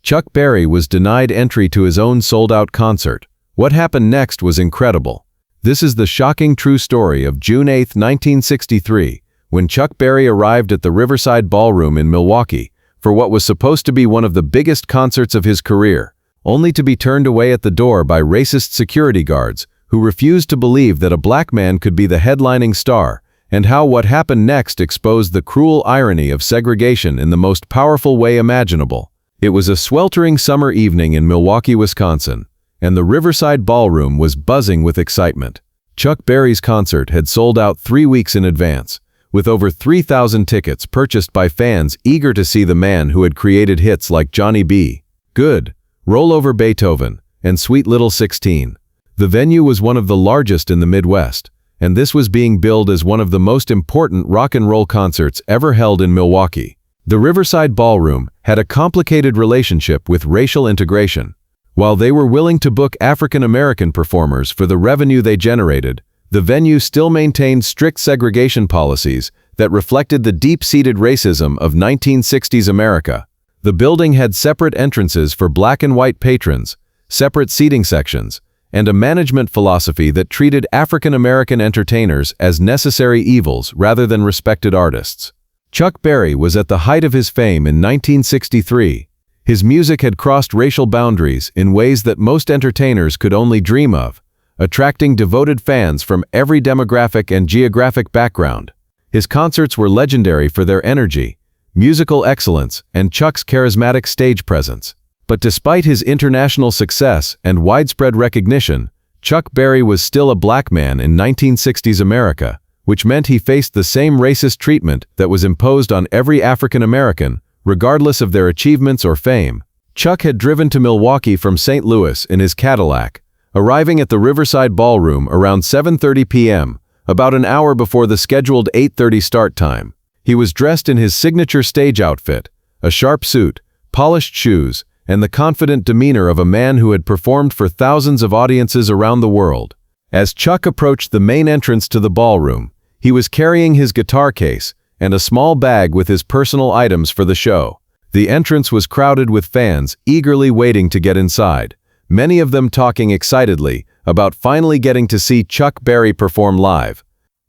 Chuck Berry was denied entry to his own sold-out concert. What happened next was incredible. This is the shocking true story of June 8, 1963, when Chuck Berry arrived at the Riverside Ballroom in Milwaukee for what was supposed to be one of the biggest concerts of his career, only to be turned away at the door by racist security guards who refused to believe that a black man could be the headlining star, and how what happened next exposed the cruel irony of segregation in the most powerful way imaginable. It was a sweltering summer evening in Milwaukee, Wisconsin, and the Riverside Ballroom was buzzing with excitement. Chuck Berry's concert had sold out 3 weeks in advance, with over 3,000 tickets purchased by fans eager to see the man who had created hits like Johnny B. Good, Roll Over Beethoven, and Sweet Little 16. The venue was one of the largest in the Midwest, and this was being billed as one of the most important rock and roll concerts ever held in Milwaukee. The Riverside Ballroom had a complicated relationship with racial integration. While they were willing to book African American performers for the revenue they generated, the venue still maintained strict segregation policies that reflected the deep-seated racism of 1960s America. The building had separate entrances for black and white patrons, separate seating sections, and a management philosophy that treated African American entertainers as necessary evils rather than respected artists. Chuck Berry was at the height of his fame in 1963. His music had crossed racial boundaries in ways that most entertainers could only dream of, attracting devoted fans from every demographic and geographic background. His concerts were legendary for their energy, musical excellence, and Chuck's charismatic stage presence. But despite his international success and widespread recognition, Chuck Berry was still a black man in 1960s America, which meant he faced the same racist treatment that was imposed on every African American, regardless of their achievements or fame. Chuck had driven to Milwaukee from St. Louis in his Cadillac, arriving at the Riverside Ballroom around 7:30 p.m., about an hour before the scheduled 8:30 start time. He was dressed in his signature stage outfit, a sharp suit, polished shoes, and the confident demeanor of a man who had performed for thousands of audiences around the world. As Chuck approached the main entrance to the ballroom, he was carrying his guitar case and a small bag with his personal items for the show. The entrance was crowded with fans eagerly waiting to get inside, many of them talking excitedly about finally getting to see Chuck Berry perform live.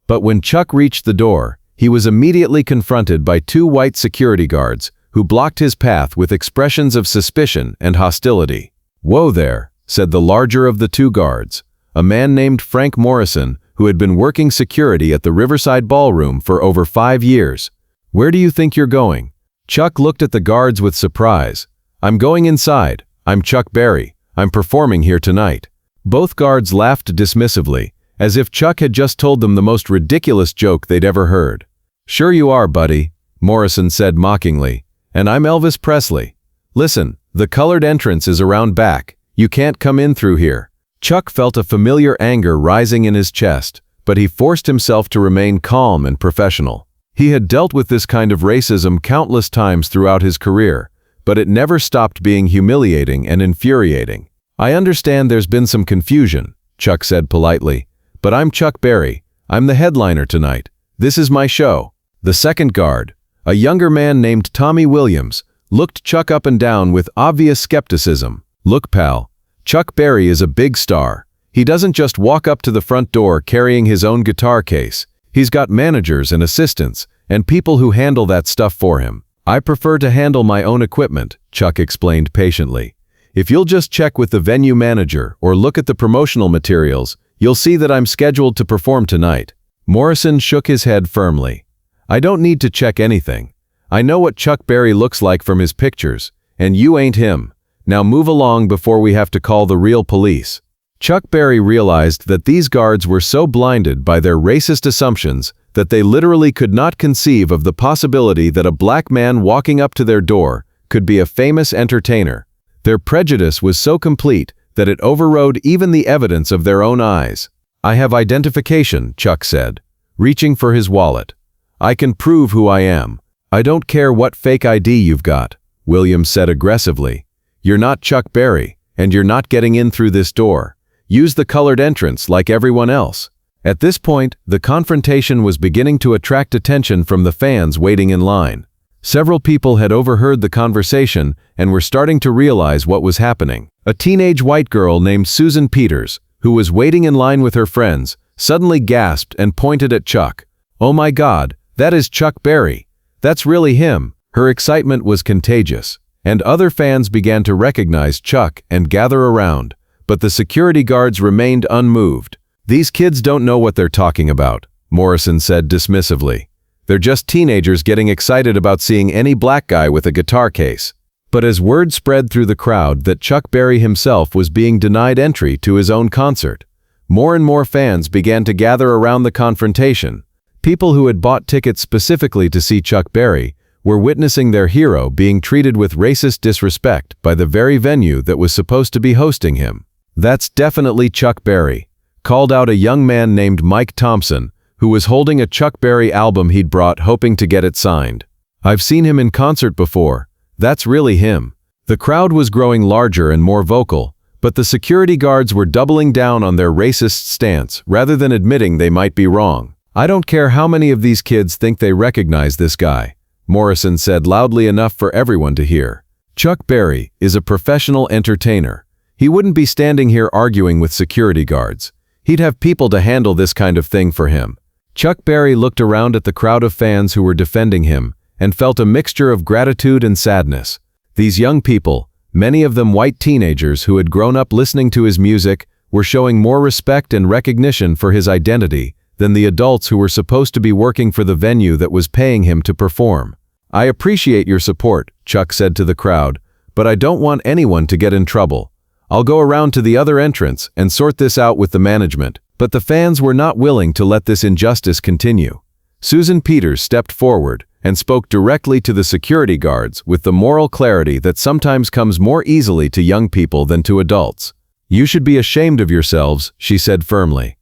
But when Chuck reached the door, he was immediately confronted by 2 white security guards who blocked his path with expressions of suspicion and hostility. "Whoa there," said the larger of the 2 guards, a man named Frank Morrison who had been working security at the Riverside Ballroom for over 5 years. "Where do you think you're going?" Chuck looked at the guards with surprise. "I'm going inside. I'm Chuck Berry. I'm performing here tonight." Both guards laughed dismissively, as if Chuck had just told them the most ridiculous joke they'd ever heard. "Sure you are, buddy," Morrison said mockingly. "And I'm Elvis Presley. Listen, the colored entrance is around back. You can't come in through here." Chuck felt a familiar anger rising in his chest, but he forced himself to remain calm and professional. He had dealt with this kind of racism countless times throughout his career, but it never stopped being humiliating and infuriating. "I understand there's been some confusion," Chuck said politely, "but I'm Chuck Berry. I'm the headliner tonight. This is my show." The second guard, a younger man named Tommy Williams, looked Chuck up and down with obvious skepticism. "Look, pal, Chuck Berry is a big star. He doesn't just walk up to the front door carrying his own guitar case. He's got managers and assistants, and people who handle that stuff for him. I prefer to handle my own equipment," Chuck explained patiently. "If you'll just check with the venue manager or look at the promotional materials, you'll see that I'm scheduled to perform tonight." Morrison shook his head firmly. "I don't need to check anything. I know what Chuck Berry looks like from his pictures, and you ain't him. Now move along before we have to call the real police." Chuck Berry realized that these guards were so blinded by their racist assumptions that they literally could not conceive of the possibility that a black man walking up to their door could be a famous entertainer. Their prejudice was so complete that it overrode even the evidence of their own eyes. "I have identification," Chuck said, reaching for his wallet. "I can prove who I am." "I don't care what fake ID you've got," Williams said aggressively. "You're not Chuck Berry, and you're not getting in through this door. Use the colored entrance like everyone else." At this point, the confrontation was beginning to attract attention from the fans waiting in line. Several people had overheard the conversation and were starting to realize what was happening. A teenage white girl named Susan Peters, who was waiting in line with her friends, suddenly gasped and pointed at Chuck. "Oh my God, that is Chuck Berry. That's really him." Her excitement was contagious, and other fans began to recognize Chuck and gather around, but the security guards remained unmoved. "These kids don't know what they're talking about," Morrison said dismissively. "They're just teenagers getting excited about seeing any black guy with a guitar case." But as word spread through the crowd that Chuck Berry himself was being denied entry to his own concert, more and more fans began to gather around the confrontation. People who had bought tickets specifically to see Chuck Berry were witnessing their hero being treated with racist disrespect by the very venue that was supposed to be hosting him. "That's definitely Chuck Berry," called out a young man named Mike Thompson, who was holding a Chuck Berry album he'd brought hoping to get it signed. "I've seen him in concert before. That's really him." The crowd was growing larger and more vocal, but the security guards were doubling down on their racist stance rather than admitting they might be wrong. "I don't care how many of these kids think they recognize this guy," Morrison said loudly enough for everyone to hear. "Chuck Berry is a professional entertainer. He wouldn't be standing here arguing with security guards. He'd have people to handle this kind of thing for him." Chuck Berry looked around at the crowd of fans who were defending him and felt a mixture of gratitude and sadness. These young people, many of them white teenagers who had grown up listening to his music, were showing more respect and recognition for his identity than the adults who were supposed to be working for the venue that was paying him to perform. "I appreciate your support," Chuck said to the crowd, "but I don't want anyone to get in trouble. I'll go around to the other entrance and sort this out with the management." But the fans were not willing to let this injustice continue. Susan Peters stepped forward and spoke directly to the security guards with the moral clarity that sometimes comes more easily to young people than to adults. "You should be ashamed of yourselves," she said firmly.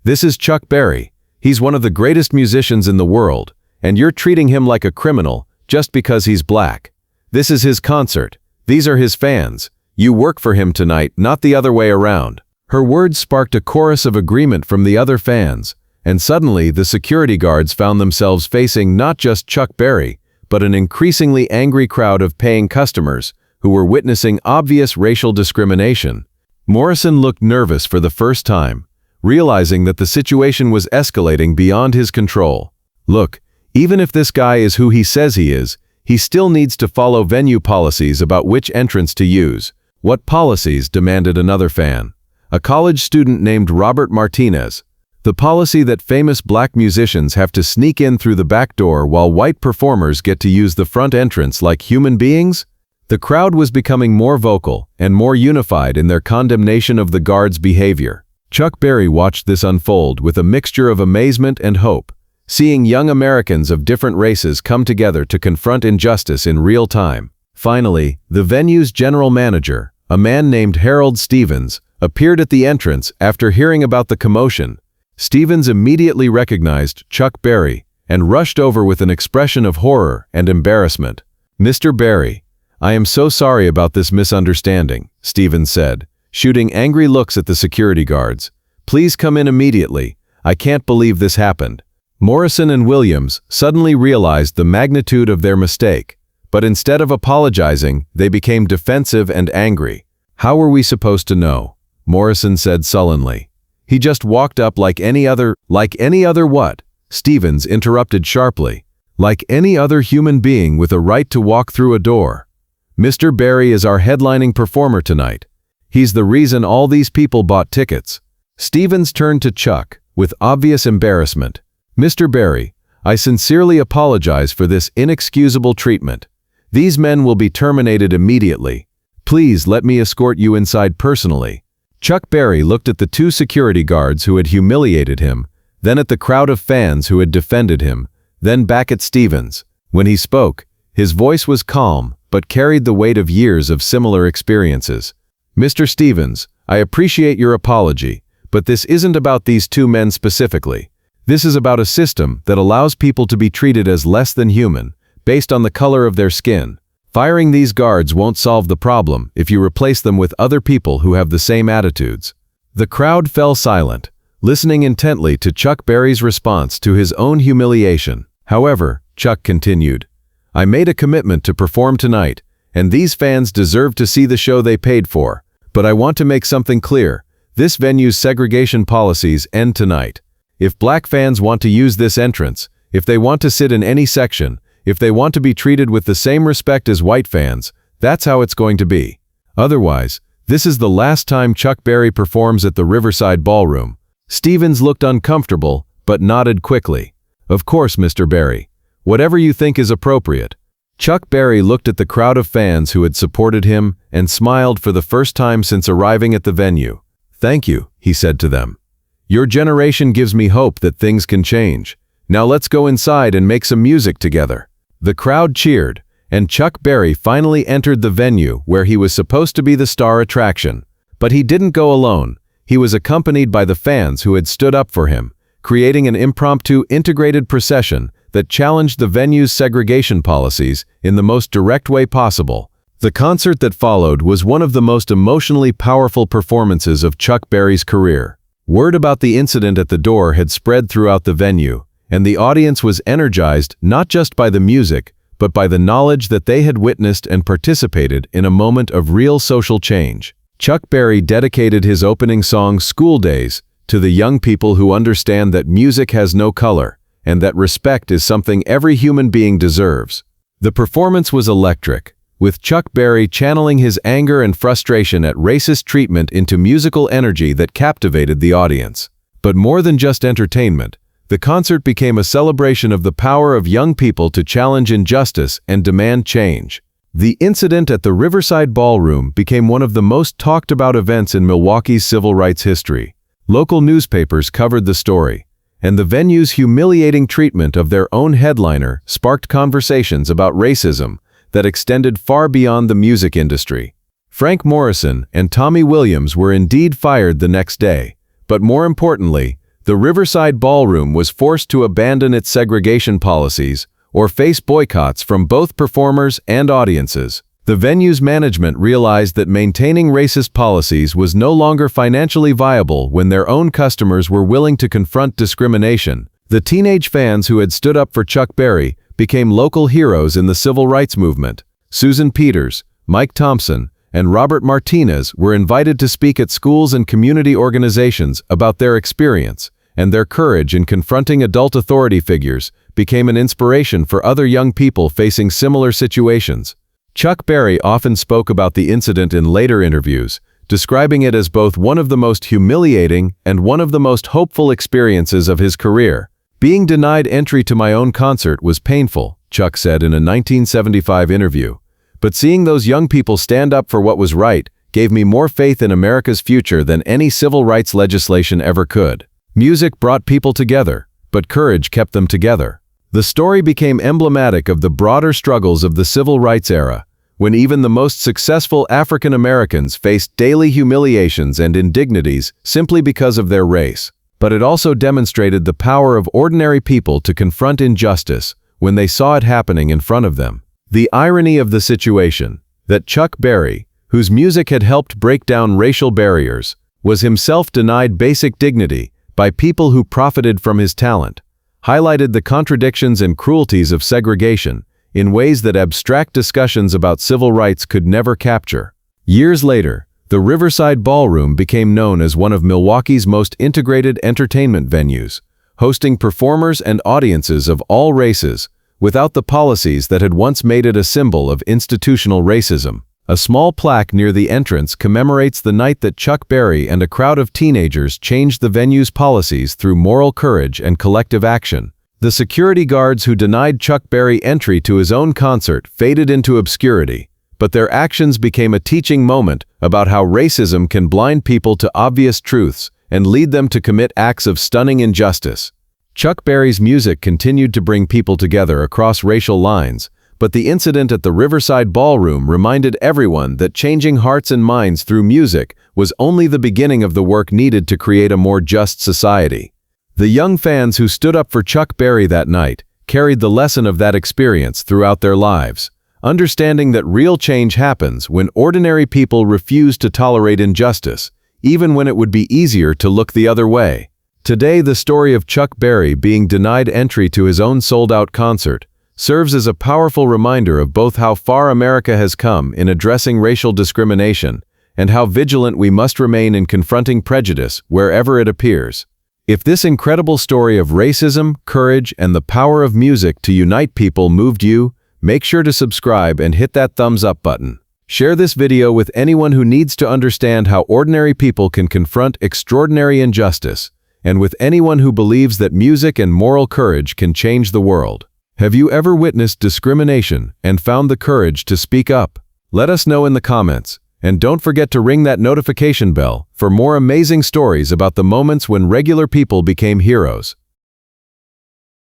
"This is Chuck Berry. He's one of the greatest musicians in the world, and you're treating him like a criminal just because he's black. This is his concert. These are his fans. You work for him tonight, not the other way around." Her words sparked a chorus of agreement from the other fans, and suddenly the security guards found themselves facing not just Chuck Berry, but an increasingly angry crowd of paying customers who were witnessing obvious racial discrimination. Morrison looked nervous for the first time, realizing that the situation was escalating beyond his control. "Look, even if this guy is who he says he is, he still needs to follow venue policies about which entrance to use." "What policies?" demanded another fan. A college student named Robert Martinez. "The policy that famous black musicians have to sneak in through the back door while white performers get to use the front entrance like human beings?" The crowd was becoming more vocal and more unified in their condemnation of the guards' behavior. Chuck Berry watched this unfold with a mixture of amazement and hope, seeing young Americans of different races come together to confront injustice in real time. Finally, the venue's general manager, a man named Harold Stevens, appeared at the entrance after hearing about the commotion. Stevens immediately recognized Chuck Berry and rushed over with an expression of horror and embarrassment. "Mr. Berry, I am so sorry about this misunderstanding," Stevens said, shooting angry looks at the security guards. "Please come in immediately. I can't believe this happened." Morrison and Williams suddenly realized the magnitude of their mistake, but instead of apologizing, they became defensive and angry. "How were we supposed to know?" Morrison said sullenly. "He just walked up like any other." "Like any other what?" Stevens interrupted sharply. "Like any other human being with a right to walk through a door. Mr. Berry is our headlining performer tonight. He's the reason all these people bought tickets." Stevens turned to Chuck with obvious embarrassment. "Mr. Berry, I sincerely apologize for this inexcusable treatment. These men will be terminated immediately. Please let me escort you inside personally." Chuck Berry looked at the two security guards who had humiliated him, then at the crowd of fans who had defended him, then back at Stevens. When he spoke, his voice was calm but carried the weight of years of similar experiences. "Mr. Stevens, I appreciate your apology, but this isn't about these two men specifically. This is about a system that allows people to be treated as less than human, based on the color of their skin. Firing these guards won't solve the problem if you replace them with other people who have the same attitudes." The crowd fell silent, listening intently to Chuck Berry's response to his own humiliation. However, Chuck continued, I made a commitment to perform tonight, and these fans deserve to see the show they paid for. But I want to make something clear. This venue's segregation policies end tonight. If black fans want to use this entrance, if they want to sit in any section, if they want to be treated with the same respect as white fans, that's how it's going to be. Otherwise, this is the last time Chuck Berry performs at the Riverside Ballroom. Stevens looked uncomfortable, but nodded quickly. Of course, Mr. Berry. Whatever you think is appropriate. Chuck Berry looked at the crowd of fans who had supported him and smiled for the first time since arriving at the venue. Thank you, he said to them. Your generation gives me hope that things can change. Now let's go inside and make some music together. The crowd cheered, and Chuck Berry finally entered the venue where he was supposed to be the star attraction. But he didn't go alone. He was accompanied by the fans who had stood up for him, creating an impromptu integrated procession that challenged the venue's segregation policies in the most direct way possible. The concert that followed was one of the most emotionally powerful performances of Chuck Berry's career. Word about the incident at the door had spread throughout the venue, and the audience was energized not just by the music, but by the knowledge that they had witnessed and participated in a moment of real social change. Chuck Berry dedicated his opening song, School Days, to the young people who understand that music has no color, and that respect is something every human being deserves. The performance was electric, with Chuck Berry channeling his anger and frustration at racist treatment into musical energy that captivated the audience. But more than just entertainment, the concert became a celebration of the power of young people to challenge injustice and demand change. The incident at the Riverside Ballroom became one of the most talked about events in Milwaukee's civil rights history. Local newspapers covered the story, and the venue's humiliating treatment of their own headliner sparked conversations about racism that extended far beyond the music industry. Frank Morrison and Tommy Williams were indeed fired the next day, but more importantly, the Riverside Ballroom was forced to abandon its segregation policies or face boycotts from both performers and audiences. The venue's management realized that maintaining racist policies was no longer financially viable when their own customers were willing to confront discrimination. The teenage fans who had stood up for Chuck Berry became local heroes in the civil rights movement. Susan Peters, Mike Thompson, and Robert Martinez were invited to speak at schools and community organizations about their experience, and their courage in confronting adult authority figures became an inspiration for other young people facing similar situations. Chuck Berry often spoke about the incident in later interviews, describing it as both one of the most humiliating and one of the most hopeful experiences of his career. Being denied entry to my own concert was painful, Chuck said in a 1975 interview. But seeing those young people stand up for what was right gave me more faith in America's future than any civil rights legislation ever could. Music brought people together, but courage kept them together. The story became emblematic of the broader struggles of the civil rights era, when even the most successful African Americans faced daily humiliations and indignities simply because of their race. But it also demonstrated the power of ordinary people to confront injustice when they saw it happening in front of them. The irony of the situation, that Chuck Berry, whose music had helped break down racial barriers, was himself denied basic dignity by people who profited from his talent, highlighted the contradictions and cruelties of segregation in ways that abstract discussions about civil rights could never capture. Years later, the Riverside Ballroom became known as one of Milwaukee's most integrated entertainment venues, hosting performers and audiences of all races, without the policies that had once made it a symbol of institutional racism. A small plaque near the entrance commemorates the night that Chuck Berry and a crowd of teenagers changed the venue's policies through moral courage and collective action. The security guards who denied Chuck Berry entry to his own concert faded into obscurity, but their actions became a teaching moment about how racism can blind people to obvious truths and lead them to commit acts of stunning injustice. Chuck Berry's music continued to bring people together across racial lines, but the incident at the Riverside Ballroom reminded everyone that changing hearts and minds through music was only the beginning of the work needed to create a more just society. The young fans who stood up for Chuck Berry that night carried the lesson of that experience throughout their lives, understanding that real change happens when ordinary people refuse to tolerate injustice, even when it would be easier to look the other way. Today, the story of Chuck Berry being denied entry to his own sold-out concert serves as a powerful reminder of both how far America has come in addressing racial discrimination and how vigilant we must remain in confronting prejudice wherever it appears. If this incredible story of racism, courage, and the power of music to unite people moved you, make sure to subscribe and hit that thumbs up button. Share this video with anyone who needs to understand how ordinary people can confront extraordinary injustice, and with anyone who believes that music and moral courage can change the world. Have you ever witnessed discrimination and found the courage to speak up? Let us know in the comments, and don't forget to ring that notification bell for more amazing stories about the moments when regular people became heroes.